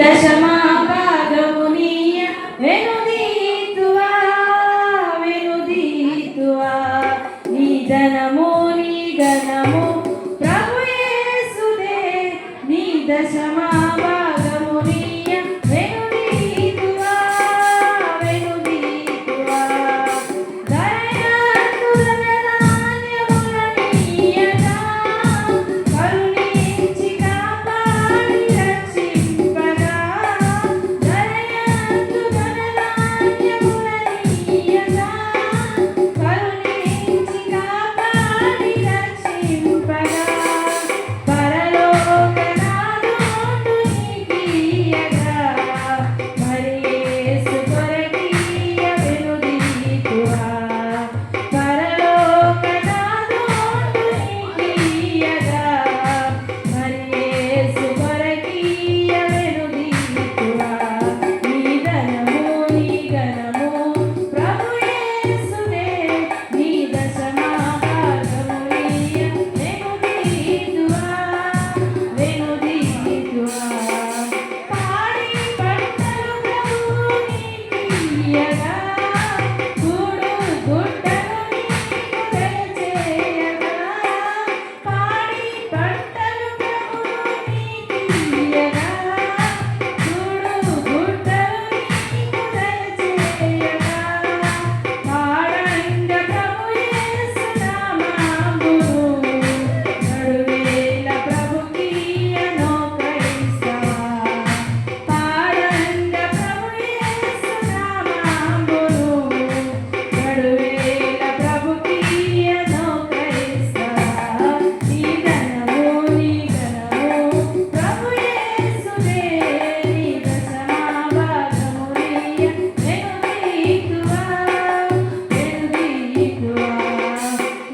దశమా భాగమునియ వెనుదీతువా వెనుదీతువా నీ ధనము నీ ఘనము ప్రభు యేసుదే నీ దశమా భాగమునియ వెనుదీతువా వెనుదీతువా దయయందు ధనధాన్యములనీయగా కరుణించి కాపాడి రక్షింపగా దయయందు ధనధాన్యములనీయగా కరుణించి కాపాడి రక్షింపగా పరలోకనాథుడు నీకియ్యగా మరి యేసు కొరకీయ వెనుదీతువా పరలోకనాథుడు నీకియ్యగా మరి యేసు కొరకీయ వెనుదీతువా నీ ధనము నీ ఘనము ప్రభు యేసుదే నీ దశమా భాగమునియ వెనుదీతువా వెనుదీతువా పాడి పంటలు ప్రభు నీకియ్యగా కూడు గుడ్డలు నీకు దయచేయగా పాడి పంటలు ప్రభు నీకియ్యగా కూడు గుడ్డలు నీకు దయచేయగా పాడంగ ప్రభు యేసు నామమును నడువేల ప్రభుకీయనో క్రైస్తవా పాడంగ ప్రభు యేసు నామమును నడువేల ప్రభుకీయనో క్రైస్తవా నీ ధనము నీ ఘనము ప్రభు యేసుదే నీ దశమా భాగమునియ వెనుదీతువా వెనుదీతువా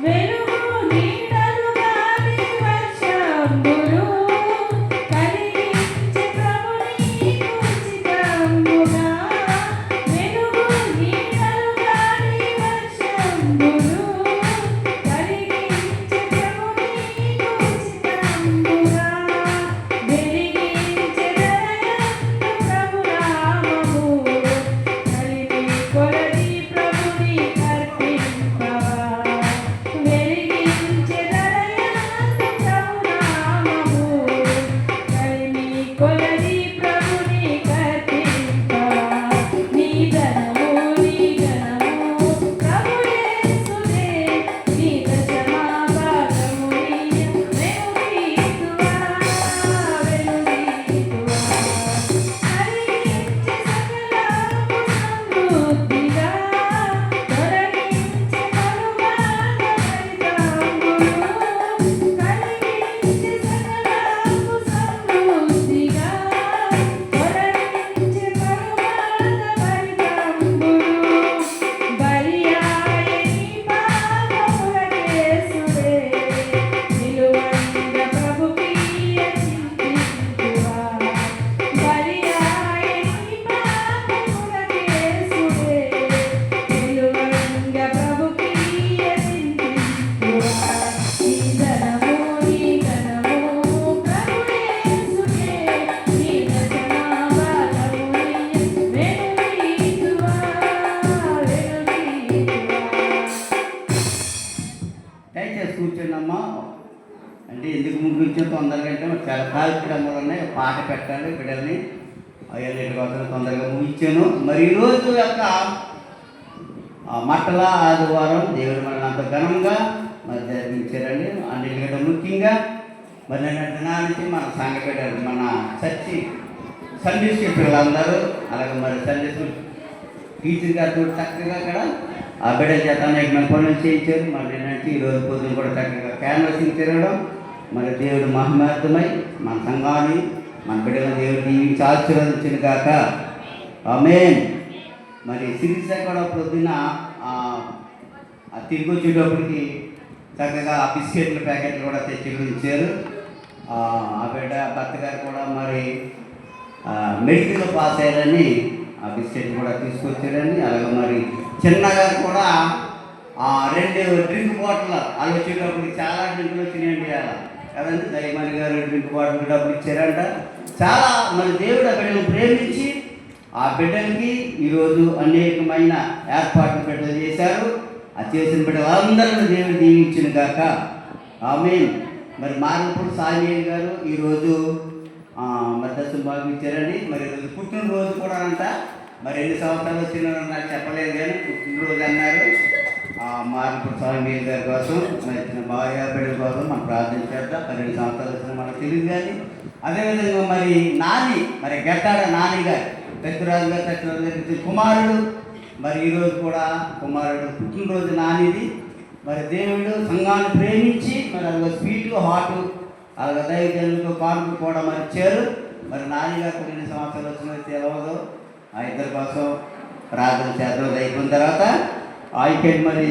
వెలుగు నీడలు గాలి వర్షంబులు కలిగించే ప్రభు నీకు ఉచితంబుగా వెలుగు నీడలు గాలి వర్షంబులు కలిగించే ప్రభు నీకు ఉచితంబుగా వెలిగించే దయయందు ప్రభు నామము కలిమి కొలది ప్రభుని కర్పింపవా వెలిగించే దయయందు ప్రభు నామము కలిమి కొలది ప్రభుని కర్పింపవా నీ ధనము నీ ఘనము ప్రభు యేసుదే నీ దశమా భాగమునియ వెనుదీతువా వెనుదీతువా కలిగించే సకలము సమృద్ధిగా తొలగించే కరుణాల ఫలితంబులు కలిగించే సకలము సమృద్ధిగా తొలగించే కరుణాల ఫలితంబులు బలియాయని పాపములకేసుడే నిలువంగ ప్రభుకీయ చింతింతువా బలియాయని పాపములకేసుడే నిలువంగ ప్రభుకీయ చింతింతువా నీ ధనము నీ ఘనము ప్రభు యేసుదే నీ దశమా భాగమునియ వెనుదీతువా వెనుదీతువా దయచేసి కూర్చోండమ్మా. అంటే ఎందుకు ముగించో తొందరగా అంటే మరి చాలా కార్యక్రమాలు ఉన్నాయి. పాట పెట్టాలి బిడ్డల్ని అవన్నీ కోసం తొందరగా ముగించాను. మరి ఈరోజు యొక్క మట్టల ఆదివారం దేవుడు మనల్ని అంత ఘనంగా మరి జరిగించారండి. అన్నిటికంటే ముఖ్యంగా మరి నిన్న దినానికి మన సంఘ బిడ్డలు మన చర్చి సండే స్కూల్ పిల్లలందరూ అలాగే మరి సండే స్కూల్ టీచర్ గారితో చక్కగా అక్కడ ఆ బిడ్డల చేత అనేక మంది పనులు చేయించారు. మరి నిన్నటి ఈరోజు పొద్దున కూడా చక్కగా క్యాన్వాసింగ్ తిరగడం మరి దేవుడు మహిమార్థమై మన సంఘాన్ని మన బిడ్డల దేవుడు దీవించి ఆశీర్వదించును గాక. ఆమేన్. మరి శిరీష కూడా పొద్దున్న తిరిగి వచ్చేటప్పటికి చక్కగా బిస్కెట్ల ప్యాకెట్లు కూడా తెచ్చి ఉంచారు. ఆ బిడ్డ భర్త గారు కూడా మరి మెడికల్లో పాస్ అయ్యారని ఆ బిస్కెట్ కూడా తీసుకొచ్చారని. అలాగే మరి చిన్నగా కూడా 2 డ్రింక్ బాటిల్ వాళ్ళు వచ్చేటప్పుడు చాలా డ్రింకులు వచ్చినాయండి. కదండి దైమాని గారు డ్రింక్ బాటిల్ డబ్బులు ఇచ్చారంట. చాలా మరి దేవుడు ఆ బిడ్డలను ప్రేమించి ఆ బిడ్డలకి ఈరోజు అనేకమైన ఏర్పాట్లు బిడ్డలు చేశారు. ఆ చేసిన బిడ్డలందరినీ దేవుడు దీవించిన కాక ఆమేన్. మరి మార్నపూడి సాయిమేల్ గారు ఈరోజు మరి దర్శనం బాగా ఇచ్చారండి. మరి ఈరోజు పుట్టినరోజు కూడా అంట. మరి ఎన్ని సంవత్సరాలు వచ్చినా నాకు చెప్పలేదు కానీ పుట్టినరోజు అన్నారు. మార్నపూడి సాయిమేల్ గారి కోసం మరి చిన్న భార్య బిడ్డల కోసం మనం ప్రార్థన చేద్దాం. 12 సంవత్సరాలు వచ్చినా మనకు తెలియదు కానీ అదేవిధంగా మరి నాని మరి గట్టాడ నాని గారు పెద్దరాజు గారు పెద్దరాజు గారి కుమారుడు మరి ఈరోజు కూడా కుమారుడు పుట్టినరోజు నానిది. మరి దేవుడు సంఘాన్ని ప్రేమించి మరి అలాగ స్వీటు హాటు అలాగ దైవజనులతో కానుక కూడా మరి ఇచ్చారు. మరి నాని గారు 2 సంవత్సరాలు వచ్చిన తెలవదు. ఆ ఇద్దరి కోసం ప్రార్థన చేద్దాం. అయిపోయిన తర్వాత ఆయనకి మరి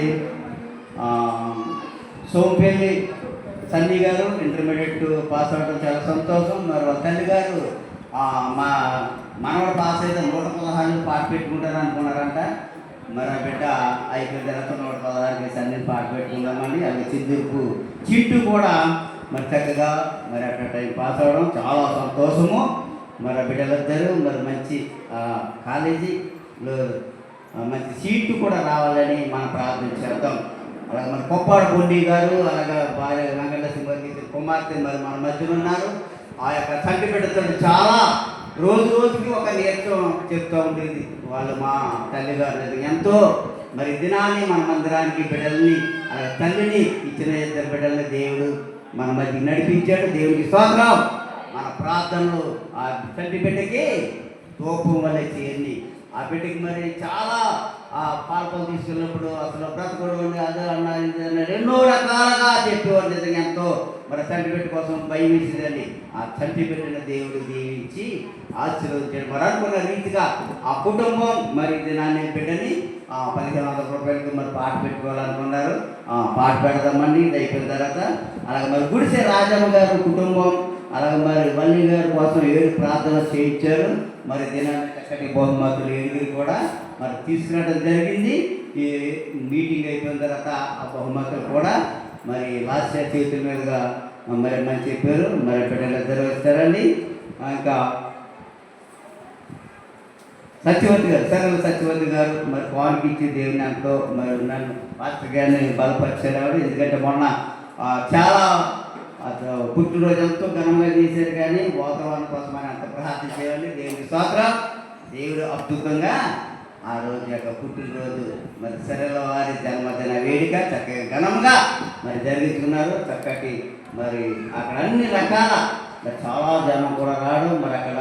సోంపల్లి సన్నీ గారు ఇంటర్మీడియట్ పాస్ అవ్వడం చాలా సంతోషం. మరి వాళ్ళ తల్లి గారు మా మనవడు పాస్ అయితే 116 పాట పెట్టుకుంటారు అనుకున్నారంట. మరి ఆ బిడ్డ అయిపోయిన తర్వాత 116కి సన్నీ పాట పెట్టుకుందామని అది చింటూ కూడా మరి చక్కగా మరి అట్లా టైం పాస్ అవ్వడం చాలా సంతోషము. మరి ఆ బిడ్డలిద్దరూ మరి మంచి కాలేజీలో మంచి సీట్లు కూడా రావాలని మనం ప్రార్థన చేద్దాం. అలాగే మరి కొప్పాడ పొండి గారు అలాగే భార్య వెంకటలక్ష్మి గారికి కుమార్తె మరి మన మధ్యలో ఉన్నారు. ఆ యొక్క చంటి బిడ్డతో చాలా రోజుకి ఒక నేర్చం చెప్తూ ఉండేది వాళ్ళు మా తల్లిగారు. ఎంతో మరి దినాన్ని మన మందిరానికి బిడ్డల్ని అలాగే తల్లిని ఇచ్చిన 2 బిడ్డల్ని దేవుడు మన మధ్య నడిపించాడు. దేవుడికి స్తోత్రం. మన ప్రార్థనలు ఆ చంటి బిడ్డకి తోపం వల్ల చేయండి. ఆ బిడ్డకి మరి చాలా పాలపలు తీసుకెళ్ళినప్పుడు అసలు బ్రతకడం అదే అన్నారు ఎన్నో రకాలుగా చెప్పేవారు. నిజంగా ఎంతో మరి చంటి బిడ్డ కోసం భయం వేసిందండి. ఆ చంటి బిడ్డని దేవుడు దీవించి ఆశీర్వదించాడు. మరి అనుకున్న రీతిగా ఆ కుటుంబం మరి దినాన్ని బిడ్డని 1500 రూపాయలకి మరి పాట పెట్టుకోవాలనుకున్నారు. పాట పెడదామండి. ఇది అయిపోయిన తర్వాత అలాగే మరి గుడిసె రాజమ్మ గారు కుటుంబం అలాగే మరి వల్లి గారి కోసం 7 ప్రార్థనలు చేయించారు. మరి దినాన్ని చక్కటి బహుమతులు 7 కూడా మరి తీసుకురావడం జరిగింది. ఈ మీటింగ్ అయిపోయిన తర్వాత ఆ బహుమతులు కూడా మరి లాస్ట్ చేతుల మీదుగా మరి మంచి చెప్పారు. మరి బిడ్డలిద్దరూ ఇస్తారండి. ఇంకా సత్యవతి గారు సరళ సత్యవతి గారు మరి పానికి ఇచ్చి దేవుని అంటూ మరి నన్ను పాస్టర్ గారిని బలపరిచారు. ఎందుకంటే మొన్న చాలా పుట్టినరోజు ఎంతో ఘనంగా చేశారు కానీ వాతావరణం కోసం అని అంత ప్రార్థన చేయాలి. దేవుని స్తోత్రం. దేవుడు అద్భుతంగా ఆ రోజు యొక్క పుట్టినరోజు మరి సరళ వారి జన్మదిన వేడుక చక్కగా ఘనంగా మరి జరిగించుకున్నారు. చక్కటి మరి అక్కడ అన్ని రకాల మరి చాలా జనం కూడా రావడం మరి అక్కడ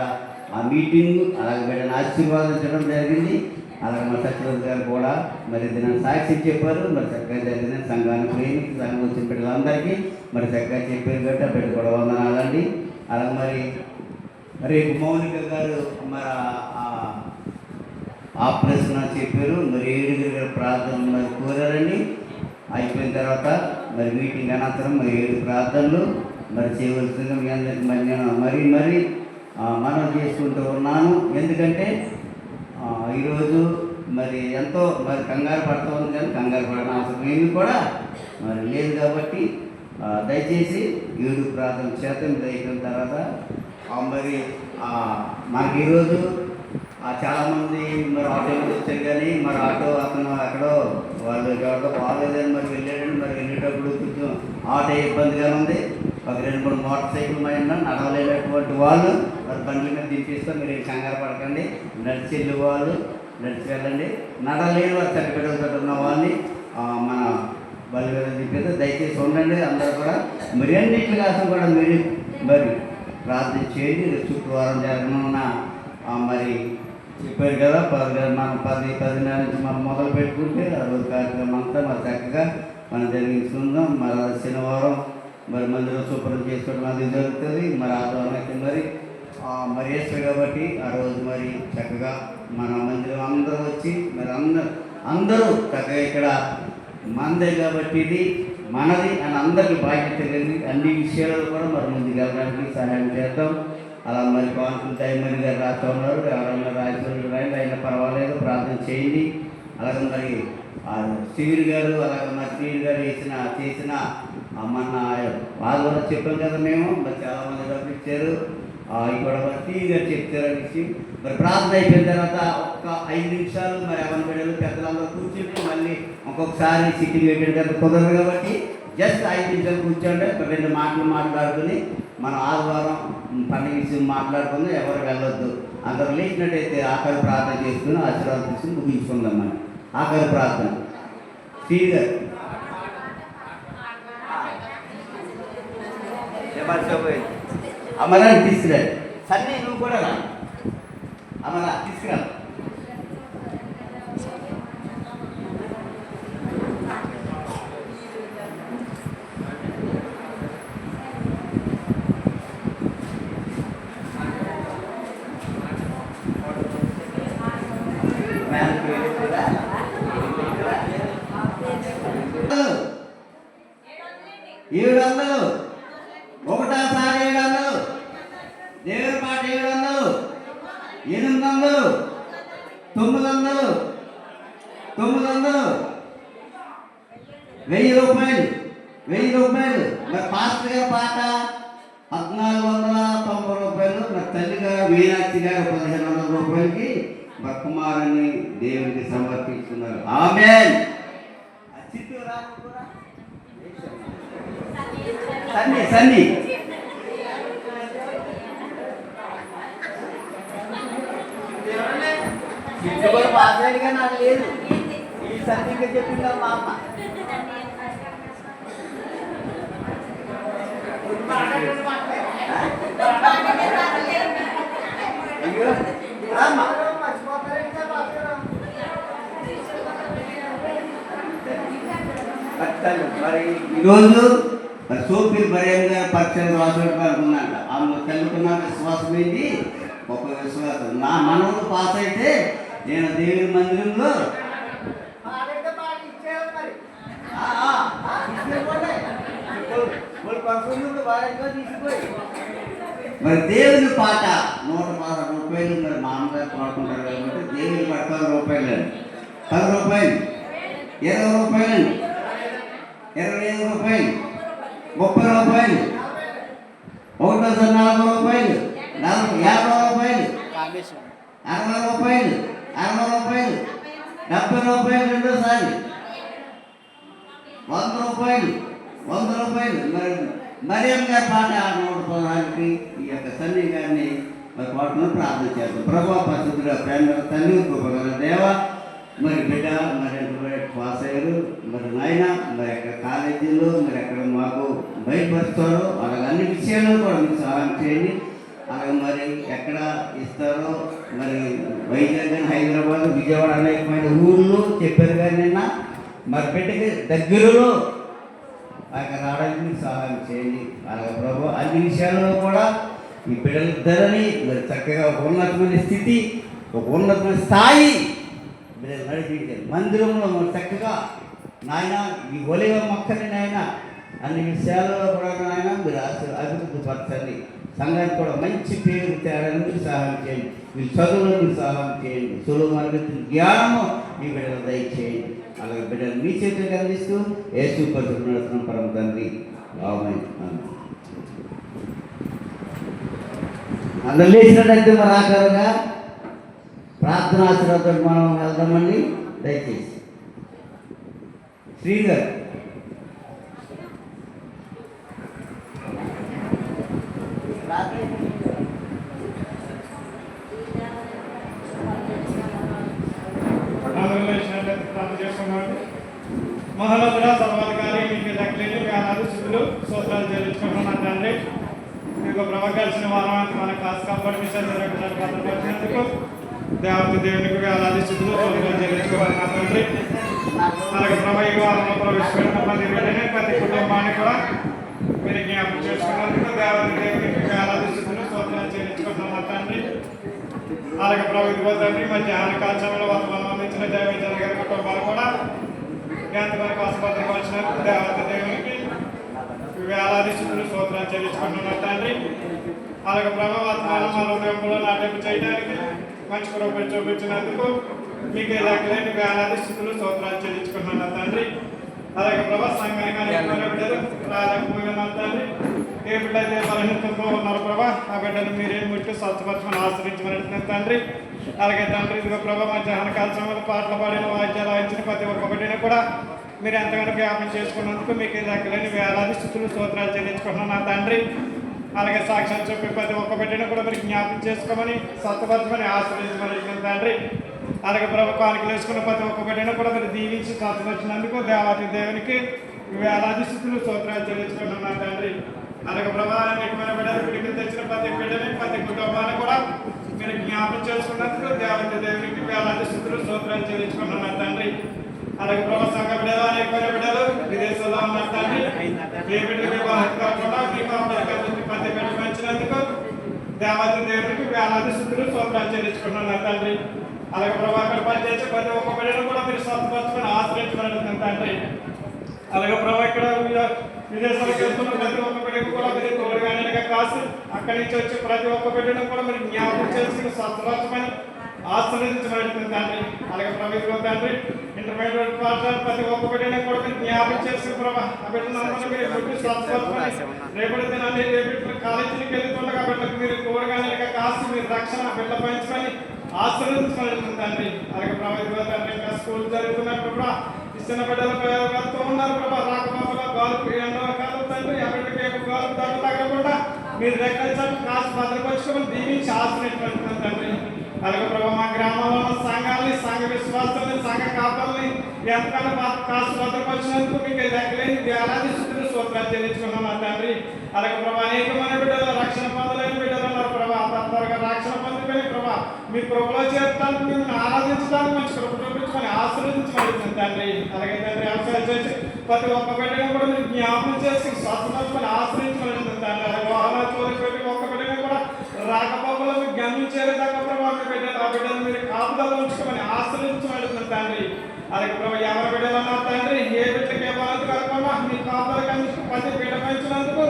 ఆ మీటింగ్ అలాగే బిడ్డను ఆశీర్వాదించడం జరిగింది. అలాగే మన సత్యవతి గారు కూడా మరి దీని సాక్షి చెప్పారు. మరి చక్కగా జరిగింది. సంఘాన్ని ప్రేమించి సంఘం వచ్చిన బిడ్డలందరికీ మరి చక్కగా చెప్పారు కాబట్టి బిడ్డ కూడా వందనాలండి. అలాగే మరి రేపు మౌనిక గారు మరి ఆపరేషన్ చెప్పారు. మరి 7 ప్రార్థనలు మరి కోరారండి. అయిపోయిన తర్వాత మరి మీటింగ్ అనంతరం మరి 7 ప్రార్థనలు మరి చేయవలసిందిగా మీ అందరికీ మరి నేను మరీ మనం చేసుకుంటూ ఉన్నాను. ఎందుకంటే ఈరోజు మరి ఎంతో మరి కంగారు పడుతూ ఉంది కానీ కంగారు పడిన అవసరం ఏమి కూడా మరి లేదు కాబట్టి దయచేసి 7 ప్రార్థన చేతం అయిపోయిన తర్వాత మరి మనకి ఈరోజు చాలామంది మరి ఆటో వచ్చారు కానీ మరి ఆటో అతను ఎక్కడో వాళ్ళు ఎవరితో బాగాలేదని మరి వెళ్ళాడని మరి వెళ్ళేటప్పుడు కొంచెం ఆటో ఇబ్బందిగా ఉంది. ఒక 2-3 మోటార్ సైకిల్ మైన నడవలేనటువంటి వాళ్ళు మరి బండ్ల మీద దింపిస్తే మీరు కంగారు పడకండి. నడిచి వెళ్ళే వాళ్ళు నడిచి వెళ్ళండి. నడలేని వారు చనిపెట్టతో ఉన్న వాళ్ళని మన బలి మీద దింపితే దయచేసి ఉండండి. అందరూ కూడా మరి అన్నింటి కోసం కూడా మీరు మరి ప్రార్థన చేయండి. శుక్రవారం జరగనున్న మరి చెప్పారు కదా మనం 10 నుంచి మనం మొదలు పెట్టుకుంటే ఆ రోజు కార్యక్రమం అంతా మరి చక్కగా మనం జరిగించుకుందాం. మరి శనివారం మరి మందిరం శుభ్రం చేసుకోవడం అది జరుగుతుంది. మరి ఆదివారం అయితే మరి వేస్తారు కాబట్టి ఆ రోజు మరి చక్కగా మన మందిరం అందరూ వచ్చి మరి అందరూ చక్కగా ఇక్కడ మనదే కాబట్టి ఇది మనది అని అందరికీ బాధ్యత కలిగి అన్ని విషయాలు కూడా మరి ముందుకు వెళ్ళడానికి సహాయం చేద్దాం. అలా మరి కాన్ఫిడెంట్ టైమర్ గారు రాస్తూ ఉన్నారు. ఎవరైనా రాజకీయ రాయండి అయినా పర్వాలేదు ప్రార్థన చేయండి. అలాగే మరి శ్రీవిడి గారు అలాగే మరి శ్రీవిడి గారు చేసిన మన వాళ్ళు కూడా చెప్పాం కదా మేము, మరి చాలామంది డబ్బులు ఇచ్చారు. అవి కూడా మరి ఫ్రీగా చెప్తారు అనేసి మరి ప్రార్థన అయిపోయిన తర్వాత ఒక్క 5 నిమిషాలు మరి ఎవరి బిడ్డలు పెద్దలందరూ కూర్చుంటే మళ్ళీ ఒక్కొక్కసారి సిట్టింగ్ పెట్టేది కుదరదు కాబట్టి జస్ట్ 5 నిమిషాలు కూర్చోండి. ఒక 2 మాటలు మాట్లాడుకుని మనం ఆదివారం పండుగ విషయం మాట్లాడుకుందాం. ఎవరు వెళ్ళొద్దు. అందరూ లేచినట్టయితే ఆఖరి ప్రార్థన చేసుకుని ఆశీర్వాదం తీసుకుని ముగించుకుందాం. మనం ఆఖరి ప్రార్థన శ్రీగా అమరా తీసుకురండి. సన్నీ నువ్వు కూడా రా. అమరా తీసుకురా. ఏడు వందలు ఒకటోసారి 700, దేవుడి మాట 700, 800, 900, 900, 1000 రూపాయలు, 1000 రూపాయలు. మరి పాస్టర్ గారి పాట 1490 రూపాయలు. మరి తల్లిగారు మీనాక్షి గారు 1500 రూపాయలకి మరి కుమారుని దేవునికి సమర్పించుకున్నారు. ఆమేన్. సన్నీ సన్నీ కూడా పాసైడ్గా నాకు లేదు. ఈ సన్నీగా చెప్పిందా మా అమ్మ. మరి ఈరోజు మరి సోపీలు భయంగా పక్షాలు రాసుకుంటున్నాక ఆమె తెలుగుకున్న విశ్వాసం ఏంటి? ఒక విశ్వాసం. నా మనవుడు పాస్ అయితే నేను దేవుని మందిరంలో మరి దేవుని పాట 116 రూపాయలు. మరి మామగారు పాడుకుంటారు కాబట్టి దేవుని పాట 10 రూపాయలు, 10 రూపాయలు, 20 రూపాయలు, 25 రూపాయలు, 30 రూపాయలు, 140 రూపాయలు, 50 రూపాయలు, 60 రూపాయలు, 60 రూపాయలు, 70 రూపాయలు, రెండోసారి 100 రూపాయలు, 100 రూపాయలు. మరి మరియమ్మ గారి పాట 116కి ఈ యొక్క సన్నీ గారిని మరి పాటను ప్రార్థన చేస్తాం. ప్రభా పరిశుద్ధుల ప్రేమ తల్లి కృపగల దేవ, మరి బిడ్డ మరి పాస్ అయ్యారు. మరి నాయన మరి అక్కడ కాలేజీలో మరి అక్కడ మాకు బయటపరుస్తారో అలాగే అన్ని విషయాల్లో కూడా మీకు సహాయం చేయండి. అలాగే మరి ఎక్కడ ఇస్తారో మరి వైజాగ్ కానీ హైదరాబాద్ విజయవాడ అనేకమైన ఊళ్ళో చెప్పారు. కానీ నిన్న మరి బిడ్డకి దగ్గరలో అక్కడ రావడానికి మీకు సహాయం చేయండి. అలాగే ప్రభు అన్ని విషయాల్లో కూడా ఈ బిడ్డలిద్దరని మరి చక్కగా ఒక ఉన్నతమైన స్థితి, ఒక ఉన్నతమైన స్థాయి బిడ్డలు నడిపించారు. మందిరంలో మరి చక్కగా నాయన ఈ ఒలివ మొక్కని నాయన అన్ని విషయాల్లో కూడా నాయన మీరు అభివృద్ధి పరచండి. సంఘానికి కూడా మంచి పేరు తేడానికి మీరు సహాయం చేయండి. మీరు చదువులో మీరు సహాయం చేయండి. సులువు జ్ఞానము మీ బిడ్డలు దయచేయండి. అలాగే బిడ్డలు మీ చేతులకు అందిస్తూ యేసు పరిశుద్ధ నడుస్తున్న పరమ తండ్రి ఆమేన్. అందరూ లేచినట్టయితే మరి ఆఖరుగా ప్రార్థన ఆశీర్వాదాలు మనం వెళ్దామండి. దయచేసి శ్రీగారు మహోన్నతుడ సర్వాధికారి మీకు దక్కలేని వ్యానాలు శుద్ధులు స్తోత్రాలు చెల్లించుకుంటున్నాను తండ్రి. మీకు ప్రభావించిన వారానికి మన క్లాస్ కాంపిటీషన్ భద్రపరిచినందుకు దేవత దేవునికి వేలాది శుద్ధులు స్తోత్రాలు చెల్లించుకుంటున్నాను తండ్రి. అలాగే ప్రభా ఈ వారంలో ప్రవేశపెట్టిన ప్రతి కుటుంబాన్ని కూడా మీరు జ్ఞాపకం చేసుకున్నందుకు దేవత దేవునికి వేలాది శుద్ధులు స్తోత్రాలు చెల్లించుకుంటున్నాను తండ్రి. అలాగే ప్రభు తండ్రి మధ్యాహ్న కాలంలో వర్తమానం అందించిన జయవిజయ గారి కుటుంబాలు కూడా ఎంతవరకు ఆసుపత్రికి దేవత దేవునికి వేలాది స్థితులు స్తోత్రాలు చెల్లించుకుంటున్నారు తండ్రి. అలాగే ప్రభావాత్మానం మా హృదయంలో నాటింపు చేయడానికి మంచి కృపను చూపించినందుకు మీకు దక్కలేని వేలాది స్థితులు స్తోత్రాలు చెల్లించుకుంటున్నారు తండ్రి. అలాగే ప్రభా సంఘానికి అనేకమైన బిడ్డలు రాలేకపోయిన తండ్రి ఏ బిడ్డ అయితే బలహీనతతో ఉన్నారు ప్రభా ఆ బిడ్డను మీరే ముట్టి స్వచ్ఛపరచమని ఆశ్రయించమని తండ్రి. అలాగే తండ్రి ఇదిగో ప్రభా మధ్యాహ్న కాల సమయంలో పాటలు పాడిన వాయిద్యాలు వాయించిన ప్రతి ఒక్క బిడ్డను కూడా మీరు ఎంతగానో జ్ఞాపం చేసుకున్నందుకు మీకు దగ్గరని వేలాది స్థుతులు స్తోత్రాలు చెల్లించుకుంటున్నాను నా తండ్రి. అలాగే సాక్ష్యం చెప్పి ప్రతి ఒక్క బిడ్డను కూడా మీరు జ్ఞాపం చేసుకోమని స్వచ్ఛపరచమని ఆశ్రయించమని తండ్రి. అలాగే ప్రభుత్వానికి వేసుకున్న ప్రతి ఒక్క బిడ్డను కూడా మీరు దీవించి స్వచ్ఛపరిచినందుకు దేవాతి దేవునికి వేలాది స్థుతులు స్తోత్రాలు చెల్లించుకుంటున్నాను నా తండ్రి. అలాగే ప్రభావాన్ని బిడ్డలు పిడికి తెచ్చిన ప్రతి బిడ్డని ప్రతి కుటుంబాన్ని కూడా మీరు జ్ఞాపం చేసుకున్నందుకు దేవాతి దేవునికి వేలాది స్థుతులు స్తోత్రాలు చెల్లించుకుంటున్నాను నా తండ్రి. అలాగే ప్రభా సంఘ బిడ్డలు అనేకమైన బిడ్డలు విదేశాల్లో ఉన్నారు తండ్రి. ఏ బిడ్డకి కాకుండా మీకు ప్రతి బిడ్డ పెంచినందుకు దేవాతి దేవునికి వేలాది స్థుతులు స్తోత్రాలు చెల్లించుకుంటున్నాను తండ్రి. అలాగే ప్రభా అక్కడ పనిచేసే ప్రతి ఒక్క బిడ్డను కూడా మీరు స్వచ్ఛపరచుకొని ఆశ్రయించబడుతుంది తండ్రి. అలాగే ప్రభా ఇక్కడ విదేశాలకు వెళ్తున్న ప్రతి ఒక్క బిడ్డకు కూడా మీరు తోడుగానే కాసి అక్కడి నుంచి వచ్చే ప్రతి ఒక్క బిడ్డను కూడా మీరు జ్ఞాపకం చేసి స్వచ్ఛపరచమని ఆశ్రయించబడుతుంది తండ్రి. అలాగే ప్రభుత్వం తండ్రి ఇంటర్మీడియట్ పాఠశాల ప్రతి ఒక్క బిడ్డని కూడా మీరు జ్ఞాపకం చేసిన ప్రభా ఆ బిడ్డను మీరు గుడ్డి స్వచ్ఛపరచమని రేపటి దినాన్ని రేపు కాలేజీకి వెళ్తుండగా బిడ్డకు మీరు తోడుగానే కాసి మీరు రక్షణ బిడ్డ పెంచుకొని ఆశ్రయించబడుతుంది తండ్రి. అలాగే ప్రభుత్వం తండ్రి ఇంకా స్కూల్ జరుగుతున్నప్పుడు కూడా ఇచ్చిన బిడ్డలు వెళ్తూ ఉన్నారు ప్రభా రాకపోకలో గాలుపు ఎండకాలం తండ్రి ఆ బిడ్డకి గాలుపు తగలకుండా మీరు రెక్కలు కాసి భద్రపరచుకొని దీవించి ఆశ్రయించబడుతుంది తండ్రి. అలాగే ప్రభావ మా గ్రామంలో ఉన్న సంఘాలని సంఘ విశ్వాసాలని సంఘ కాపాలని ఎంతకన్నా కాసు భద్రపరిచినందుకు మీకు లెక్కలేని వేలాది స్థుతులు స్తోత్రాలు చెల్లించుకున్నాం తండ్రి. అలాగే ప్రభావ అనేకమైన బిడ్డలు రక్షణ పొందలేని బిడ్డలు ఉన్నారు ప్రభావ త్వరగా రక్షణ పొందుకొని ప్రభావ మీ ప్రభులో చేర్చడానికి మిమ్మల్ని ఆరాధించడానికి మంచి కృప చూపించుకొని ఆశీర్వదించబడుతుంది తండ్రి. అలాగే తండ్రి వ్యవసాయం చేసి ప్రతి ఒక్క బిడ్డను కూడా మీరు జ్ఞాపకం చేసి స్వస్థపరచుకొని ఆశ్రయించబడుతుంది తండ్రి. అలాగే వాహనాలు చోరీ పెట్టి ఒక్క బిడ్డను కూడా రాకపోకలో మీరు గమనించేదాకా ప్రభావ మీ బిడ్డలు ఆ బిడ్డలు మీరు కాపుదల ఉంచుకోమని ఆశ్రయించబడుతుంది తండ్రి. అలాగే ప్రభావ ఎవరి బిడ్డలు అన్నారు తండ్రి ఏ బిడ్డకి ఏ బాధ కలగకుండా మీ కాపుదల కందుకు ప్రతి బిడ్డ పెంచినందుకు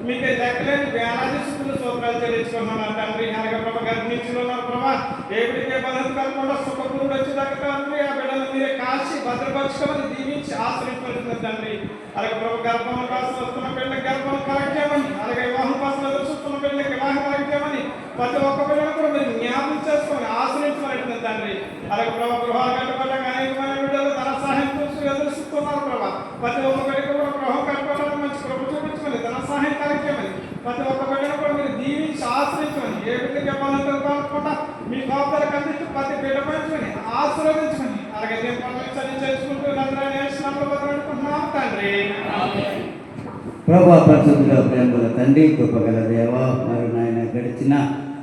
మీకు లెక్కలేని వేలాది స్థుతులు స్తోత్రాలు చెల్లించుకున్నాను తండ్రి. అలాగే ప్రభావ గర్భిణీలు ఉన్నారు ప్రభావ ఏ బిడ్డకి ఏ బాధ కలగకుండా సుఖపురుడు వచ్చేదాకా తండ్రి ఆ బిడ్డలు మీరే కాల్చి భద్రపరచుకోమని దీవించి ఆశ్రయించబడుతుంది తండ్రి. అలాగే ప్రభావ గర్భం కోసం వస్తున్న బిడ్డలకు గర్భం కలెక్ట్ చేయమని అలాగే వివాహం కోసం ఎదురుస్తున్న బిడ్డలకు వివాహం కలెక్ట్ చేయమని ప్రతి ఒక్క బిడ్డను కూడా మీరు జ్ఞాపకం చేసుకొని ఆశ్రయించబడుతుంది తండ్రి. అలాగే ప్రభావ గృహాలు కట్టుకోవడానికి అనేకమైన బిడ్డలు ధన సహాయం చూసి ఎదురుస్తున్నారు ప్రభావ ప్రతి ఒక్క బిడ్డకు కూడా గృహం కట్టుకోవడానికి మంచి కృప చూపించుకొని ధన సహాయం కలెక్ట్ చేయమని ప్రతి ఒక్క బిడ్డను కూడా మీరు దీవించి ఆశ్రయించమని ఏ బిడ్డకి ఇవ్వాలని కాకుండా మీ కాపుదలకు అందించి ప్రతి బిడ్డ పెంచుకొని ఆశీర్వదించమని అలాగే దీని పనులు చేసుకుంటూ నన్ను బతుకుంటున్నాం తండ్రి. ప్రభా పరిశుద్ధుల ప్రేమల తండ్రి కృపగల దేవ మరి నాయన గడిచిన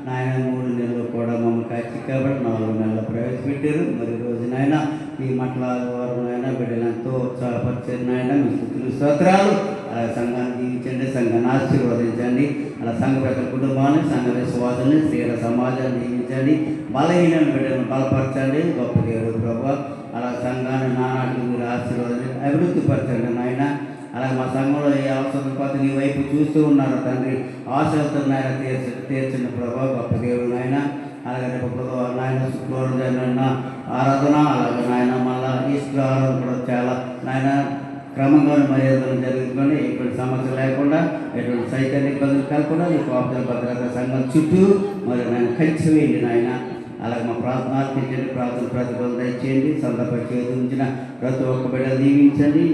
నాయన 3 నెలలు కూడా మమ్మల్ని కాచి కాబట్టి 4 నెలలు ప్రవేశపెట్టారు. మరి రోజు నాయన ఈ మట్ల వారు నాయన బిడ్డలంతో ఉత్సాహపరిచారు నాయన మీ స్థుతులు స్తోత్రాలు. అలా సంఘాన్ని దీవించండి సంఘాన్ని ఆశీర్వదించండి. అలా సంఘ ప్రజల కుటుంబాన్ని సంఘ విశ్వాసాన్ని స్త్రీల సమాజాన్ని దీవించండి. బలహీన బిడ్డలను బలపరచండి. గొప్ప దేవుడు ప్రభా అలా సంఘాన్ని నానాటికి మీరు ఆశీర్వదించి అభివృద్ధి పరచండి నాయన. అలాగే మా సంఘంలో ఏ అవసరం కొత్త నీ వైపు చూస్తూ ఉన్నారు తండ్రి ఆశలతో నాయన తీర్చిన ప్రభావ గొప్ప దేవుడు నాయన. అలాగే రేపు నాయన శుక్రవారం జరిగిన ఆరాధన అలాగే నాయన మళ్ళీ ఈస్టర్ ఆరాధన కూడా చాలా నాయన క్రమంగా మర్యాదలు జరుగుతుంది. ఎటువంటి సమస్య లేకుండా ఎటువంటి సైతాన్ని ఇబ్బందులు కలగకుండా ఈ కాపుదల భద్రత సంఘం చుట్టూ మరి నాయన కంచి వేయండి నాయన. అలాగే మా ప్రార్థన ఆర్పించండి ప్రార్థన ప్రతిఫలం దయచేయండి సందర్భ చేతి ఉంచిన ప్రతి ఒక్క బిడ్డ దీవించండి.